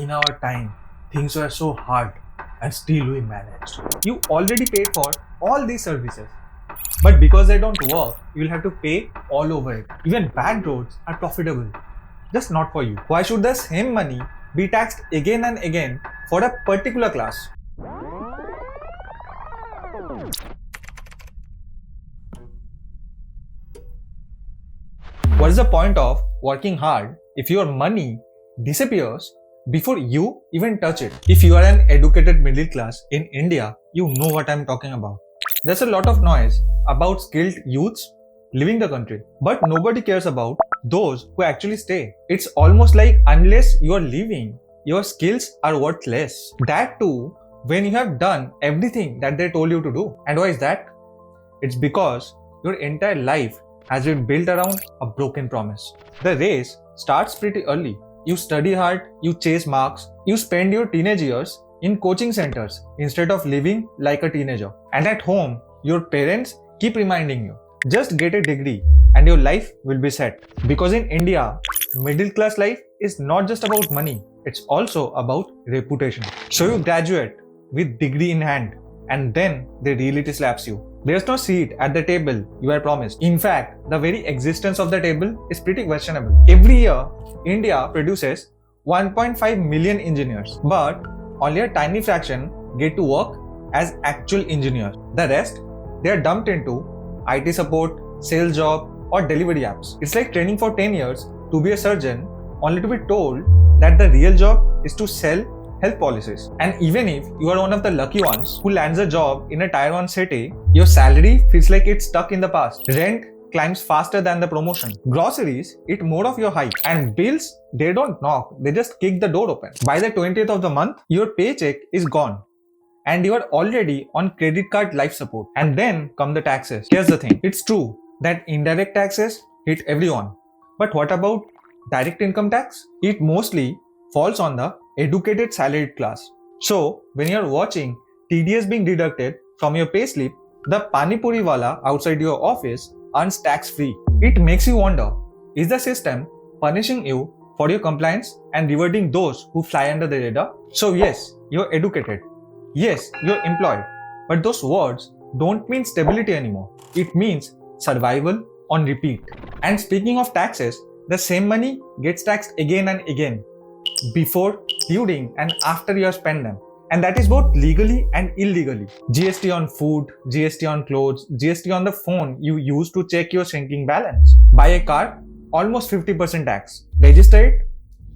in our time, things were so hard and still we managed. You already paid for all these services. But because they don't work, you will have to pay all over it. Even bad roads are profitable, just not for you. Why should the same money be taxed again and again for a particular class? What is the point of working hard if your money disappears before you even touch it? If you are an educated middle class in India, you know what I'm talking about. There's a lot of noise about skilled youths leaving the country, but nobody cares about those who actually stay. It's almost like unless you are leaving, your skills are worth less. That too, when you have done everything that they told you to do. And why is that? It's because your entire life has been built around a broken promise. The race starts pretty early. You study hard, you chase marks, you spend your teenage years in coaching centers instead of living like a teenager. And at home, your parents keep reminding you, just get a degree and your life will be set. Because in India, middle class life is not just about money, it's also about reputation. So you graduate with degree in hand and then the reality slaps you. There's no seat at the table you are promised. In fact, the very existence of the table is pretty questionable. Every year, India produces 1.5 million engineers, but only a tiny fraction get to work as actual engineers. The rest, they are dumped into IT support, sales job, or delivery apps. It's like training for 10 years to be a surgeon, only to be told that the real job is to sell health policies. And even if you are one of the lucky ones who lands a job in a tier 1 city, your salary feels like it's stuck in the past. Rent climbs faster than the promotion. Groceries eat more of your hike. And bills, they don't knock, they just kick the door open. By the 20th of the month, your paycheck is gone. And you are already on credit card life support. And then come the taxes. Here's the thing. It's true that indirect taxes hit everyone. But what about direct income tax? It mostly falls on the educated salaried class. So, when you're watching TDS being deducted from your payslip, the Pani Puri wala outside your office earns tax free. It makes you wonder, is the system punishing you for your compliance and rewarding those who fly under the radar? So yes, you're educated. Yes, you're employed. But those words don't mean stability anymore. It means survival on repeat. And speaking of taxes, the same money gets taxed again and again, before, during, and after you have spent them. And that is both legally and illegally. GST on food, GST on clothes, GST on the phone you use to check your sinking balance. Buy a car, almost 50% tax. Register it,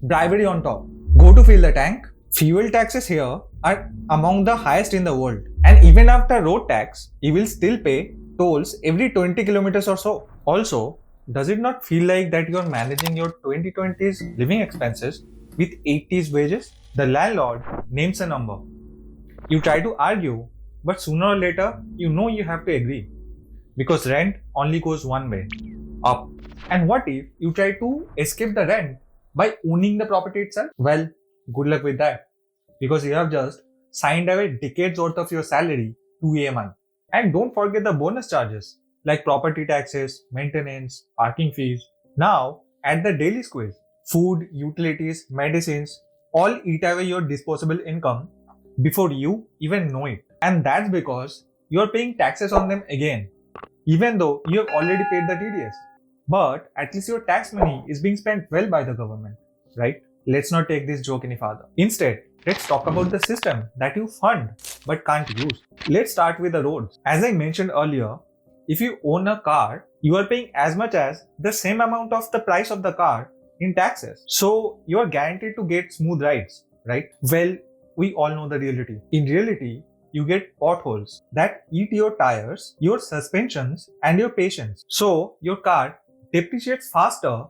bribery on top. Go to fill the tank. Fuel taxes here are among the highest in the world. And even after road tax, you will still pay tolls every 20 kilometers or so. Also, does it not feel like that you are managing your 2020s living expenses with 80s wages? The landlord names a number. You try to argue, but sooner or later, you know you have to agree. Because rent only goes one way, up. And what if you try to escape the rent by owning the property itself? Well, good luck with that. Because you have just signed away decades worth of your salary to EMI. And don't forget the bonus charges like property taxes, maintenance, parking fees. Now, add the daily squeeze. Food, utilities, medicines, all eat away your disposable income before you even know it. And that's because you're paying taxes on them again, even though you have already paid the TDS. But at least your tax money is being spent well by the government, right? Let's not take this joke any further. Instead, let's talk about the system that you fund but can't use. Let's start with the roads. As I mentioned earlier, if you own a car, you are paying as much as the same amount of the price of the car in taxes. So you are guaranteed to get smooth rides, right? Well, we all know the reality. In reality, you get potholes that eat your tires, your suspensions, and your patience. So your car depreciates faster,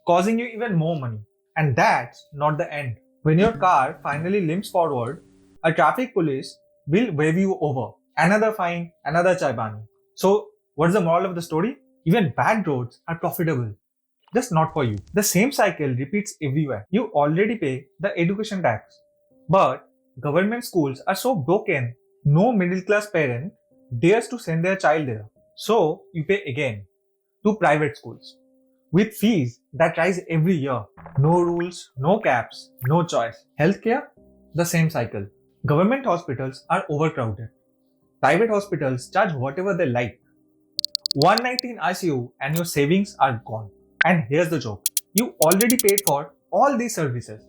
causing you even more money. And that's not the end. When your car finally limps forward, a traffic police will wave you over. Another fine, another chaibani. So what's the moral of the story? Even bad roads are profitable. Just not for you. The same cycle repeats everywhere. You already pay the education tax. But government schools are so broken, no middle class parent dares to send their child there. So you pay again to private schools. with fees that rise every year. No rules, no caps, no choice. Healthcare, the same cycle. Government hospitals are overcrowded. Private hospitals charge whatever they like. One night in ICU and your savings are gone. And here's the joke. You already paid for all these services.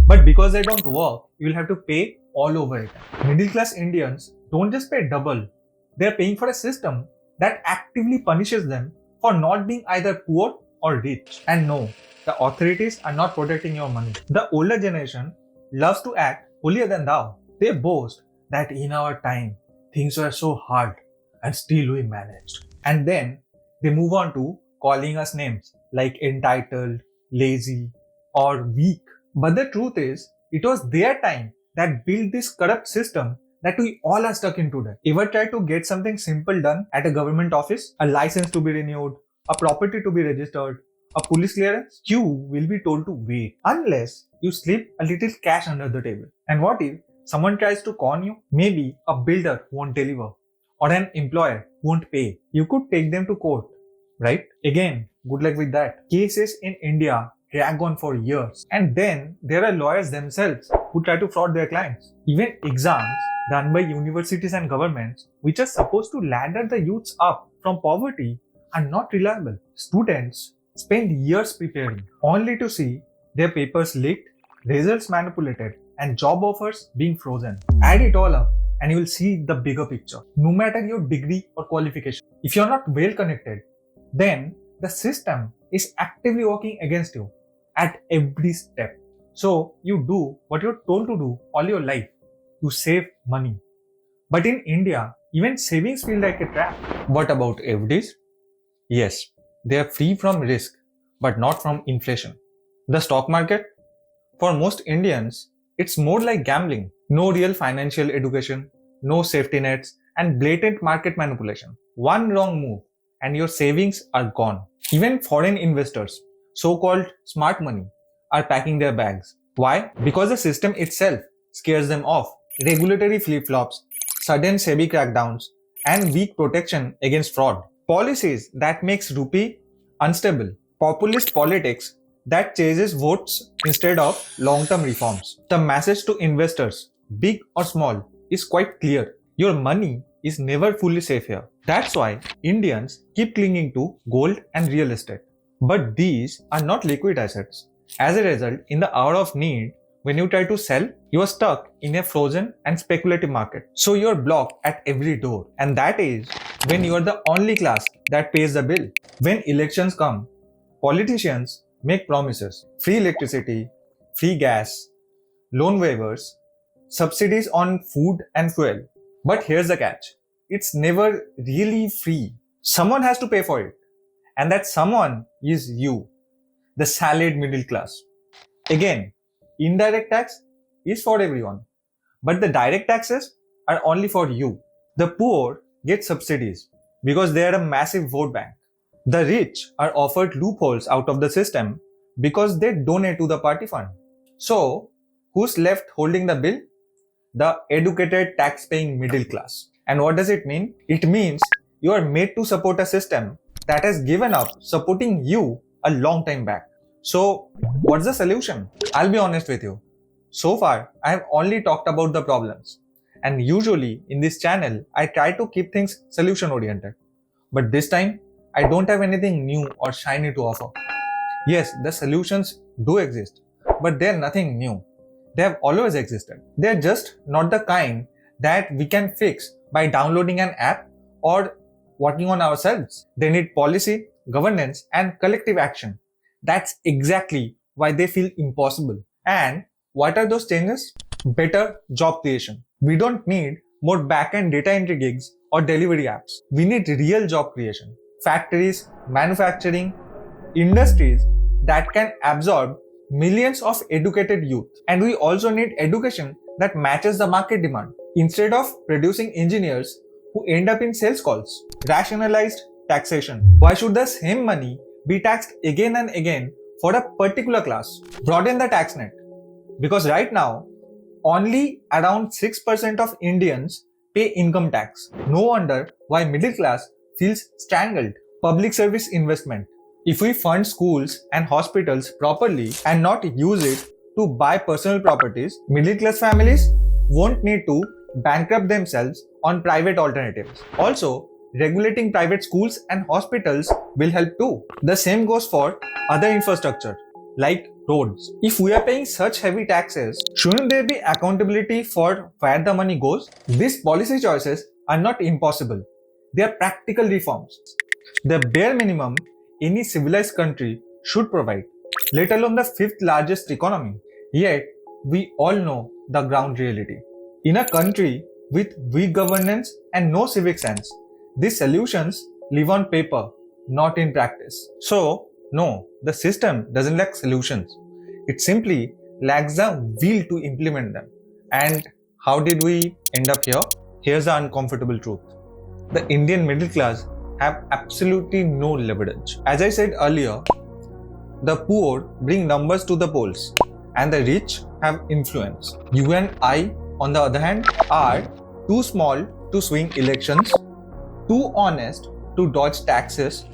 But because they don't work, you will have to pay all over it. Middle class Indians don't just pay double. They're paying for a system that actively punishes them for not being either poor or rich. And no, the authorities are not protecting your money. The older generation loves to act holier than thou. They boast that in our time, things were so hard and still we managed. And then they move on to calling us names like entitled, lazy, or weak. But the truth is, it was their time that built this corrupt system that we all are stuck in today. Ever try to get something simple done at a government office? A license to be renewed, a property to be registered, a police clearance? You will be told to wait unless you slip a little cash under the table. And what if someone tries to con you? Maybe a builder won't deliver or an employer won't pay. You could take them to court, right? Again, good luck with that. Cases in India drag on for years. And then there are lawyers themselves who try to fraud their clients. Even exams done by universities and governments, which are supposed to ladder the youths up from poverty, are not reliable. Students spend years preparing only to see their papers leaked, results manipulated, and job offers being frozen. Add it all up and you will see the bigger picture. No matter your degree or qualification, if you're not well connected, then the system is actively working against you at every step. So you do what you're told to do all your life. You save money. But in India, even savings feel like a trap. What about FDs? Yes, they are free from risk, but not from inflation. The stock market? For most Indians, it's more like gambling. No real financial education, no safety nets, and blatant market manipulation. One wrong move and your savings are gone. Even foreign investors, so-called smart money, are packing their bags. Why? Because the system itself scares them off. Regulatory flip-flops, sudden SEBI crackdowns, and weak protection against fraud. Policies that makes rupee unstable. Populist politics that chases votes instead of long-term reforms. The message to investors, big or small, is quite clear. Your money is never fully safe here. That's why Indians keep clinging to gold and real estate. But these are not liquid assets. As a result, in the hour of need, when you try to sell, you are stuck in a frozen and speculative market. So you are blocked at every door. And that is when you are the only class that pays the bill. When elections come, politicians make promises. Free electricity, free gas, loan waivers, subsidies on food and fuel. But here's the catch. It's never really free. Someone has to pay for it. And that someone is you, the salaried middle class. Again, indirect tax is for everyone. But the direct taxes are only for you. The poor get subsidies because they are a massive vote bank. The rich are offered loopholes out of the system because they donate to the party fund. So, who's left holding the bill? The educated tax-paying middle class. And what does it mean? It means you are made to support a system that has given up supporting you a long time back. So, what's the solution? I'll be honest with you. So far, I have only talked about the problems. And usually in this channel, I try to keep things solution oriented. But this time, I don't have anything new or shiny to offer. Yes, the solutions do exist, but they're nothing new. They have always existed. They're just not the kind that we can fix by downloading an app or working on ourselves. They need policy, governance, and collective action. That's exactly why they feel impossible. And what are those changes? Better job creation. We don't need more back-end data entry gigs or delivery apps. We need real job creation. Factories, manufacturing, industries that can absorb millions of educated youth. And we also need education that matches the market demand. Instead of producing engineers who end up in sales calls. Rationalized taxation. Why should the same money be taxed again and again for a particular class? Broaden the tax net. Because right now, only around 6% of Indians pay income tax. No wonder why middle class feels strangled. Public service investment. If we fund schools and hospitals properly and not use it to buy personal properties, middle class families won't need to bankrupt themselves on private alternatives. Also, regulating private schools and hospitals will help too. The same goes for other infrastructure like roads. If we are paying such heavy taxes, shouldn't there be accountability for where the money goes? These policy choices are not impossible. They are practical reforms. The bare minimum any civilized country should provide, let alone the fifth largest economy. Yet, we all know the ground reality. In a country with weak governance and no civic sense, these solutions live on paper, not in practice. So, no, the system doesn't lack solutions. It simply lacks the will to implement them. And how did we end up here? Here's the uncomfortable truth. The Indian middle class have absolutely no leverage. As I said earlier, the poor bring numbers to the polls and the rich have influence. You and I, on the other hand, are too small to swing elections, too honest to dodge taxes,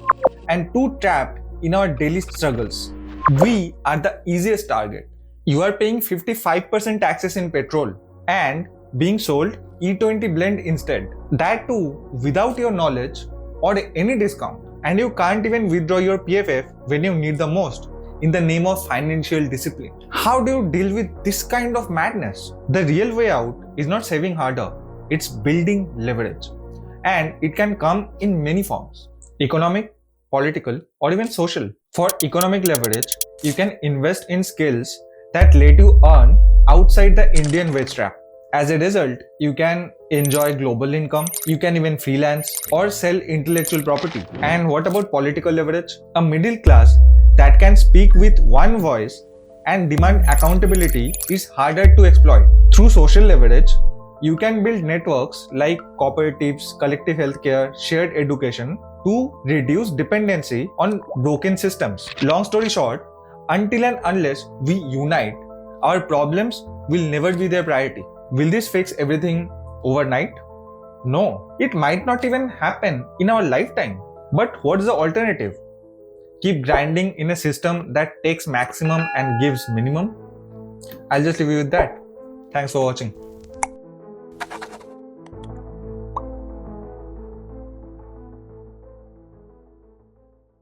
and too trapped in our daily struggles. We are the easiest target. You are paying 55% taxes in petrol and being sold E20 blend instead. That too without your knowledge or any discount. And you can't even withdraw your PFF when you need the most in the name of financial discipline. How do you deal with this kind of madness? The real way out is not saving harder, it's building leverage. And it can come in many forms: economic, political, or even social. For economic leverage, you can invest in skills that let you earn outside the Indian wage trap. As a result, you can enjoy global income, you can even freelance or sell intellectual property. And what about political leverage? A middle class that can speak with one voice and demand accountability is harder to exploit. Through social leverage, you can build networks like cooperatives, collective healthcare, shared education to reduce dependency on broken systems. Long story short, until and unless we unite, our problems will never be their priority. Will this fix everything overnight? No, it might not even happen in our lifetime. But what's the alternative? Keep grinding in a system that takes maximum and gives minimum? I'll just leave you with that. Thanks for watching.